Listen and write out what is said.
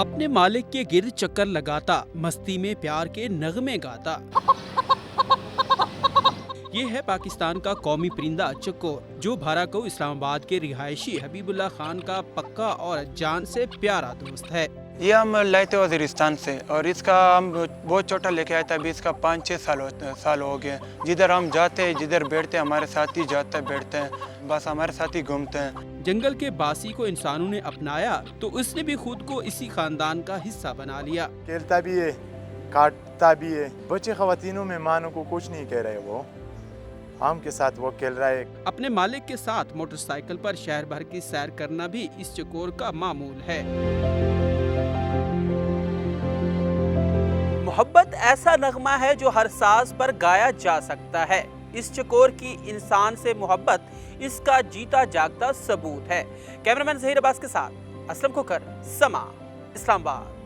अपने मालिक के गिर्द चक्कर लगाता, मस्ती में प्यार के नगमे गाता। ये है पाकिस्तान का कौमी परिंदा चकोर, जो भारत को इस्लामाबाद के रिहायशी हबीबुल्लाह खान का पक्का और जान से प्यारा दोस्त है। ये हम लाए थे वज़ीरिस्तान से और इसका हम बहुत छोटा लेके आए थे। अभी इसका 5-6 साल हो गए। जिधर हम जाते हैं, जिधर बैठते हैं, हमारे साथ ही जाते हैं, बैठते हैं, बस हमारे साथ ही घूमते हैं। जंगल के बासी को इंसानों ने अपनाया तो उसने भी खुद को इसी खानदान का हिस्सा बना लिया। खेलता भी है, काटता भी है। बच्चे ख़वातीनों मेहमानों को कुछ नहीं कह रहे, वो हम के साथ वो खेल रहा है। अपने मालिक के साथ मोटरसाइकिल पर शहर भर की सैर करना भी इस चकोर का मामूल है। मोहब्बत ऐसा नगमा है जो हर साज पर गाया जा सकता है। इस चकोर की इंसान से मोहब्बत इसका जीता जागता सबूत है। कैमरामैन ज़हीर अब्बास के साथ असलम खोकर, समा, इस्लामाबाद।